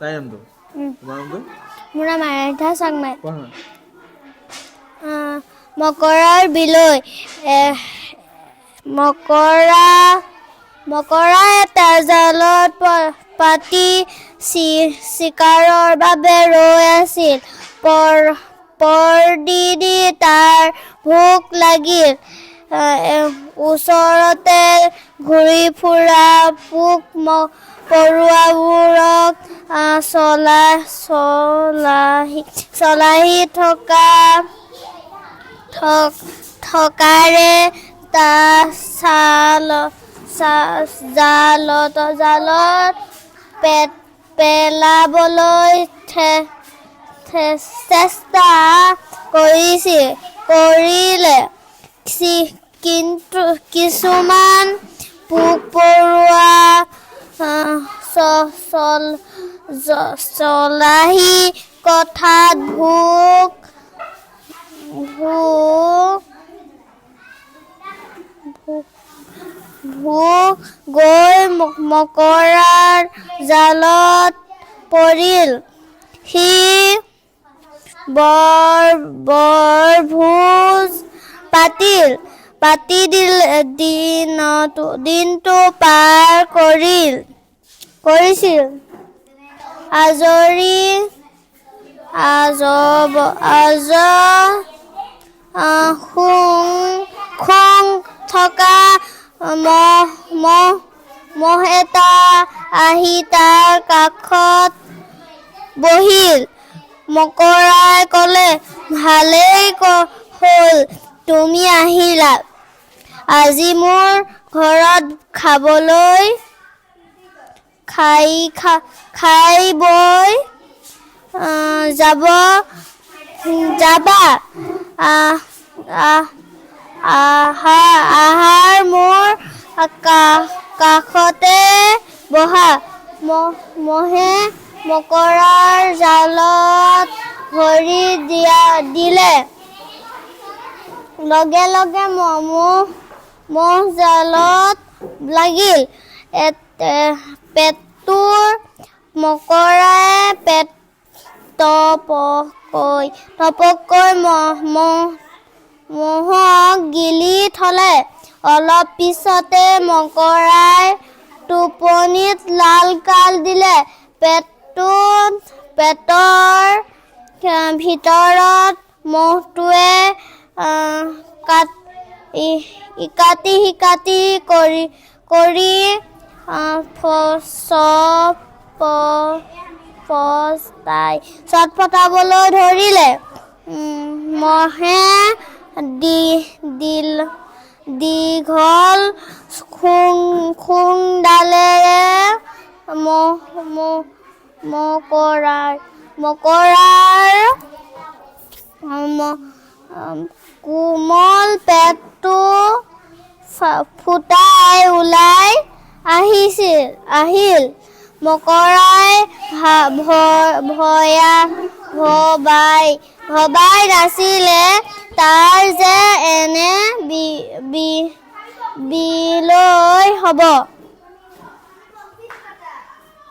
তাই নামটো তোমাৰ নামটো মোৰ নাম আৰাধ্যা চাংমাই কোৱা মকৰাৰ বিলৈ মকৰা এটা জালত পাতি চিকাৰৰ বাবে ৰৈ আছিল পৰদিদি তাৰ ভোক লাগিল ওচৰতে ঘূৰি ফুৰা পোক পৰুৱাবোৰক চলাহি থকাৰে জালত পেলাবলৈ চেষ্টা কৰিলে কিন্তু কিছুমান পোক পৰুৱা চলাহি কথাত ভোক গৈ মকৰাৰ জালত পৰিল সি বৰভোজ পাতি দিনটো পাৰ কৰিছিল খং থকা মহ এটা আহি তাৰ কাষত বহিল মকৰাই ক'লে ভালেই হ'ল তুমি আহিলা আজি মোৰ ঘৰত খাবলৈ খাই বৈ যাবা আহাৰ মোৰ কাষতে বহা মহে মকৰাৰ জালত ভৰি দিলে লগে লগে মহ জালত লাগিল পেটটোৰ মকৰাই টপকৈ মহক গিলি থলে অলপ পিছতে মকৰাই টোপনিত লালকাল দিলে পেটৰ ভিতৰত মহটোৱে ইকাতি কৰি ছটফটাবলৈ ধৰিলে মহে দীঘল শুংডালেৰে মকৰাৰ কোমল পেটটো ফুটাই ওলাই আহিল মকৰাই ভবাই নাছিলে তাৰ যে এনে বিলৈ হ'ব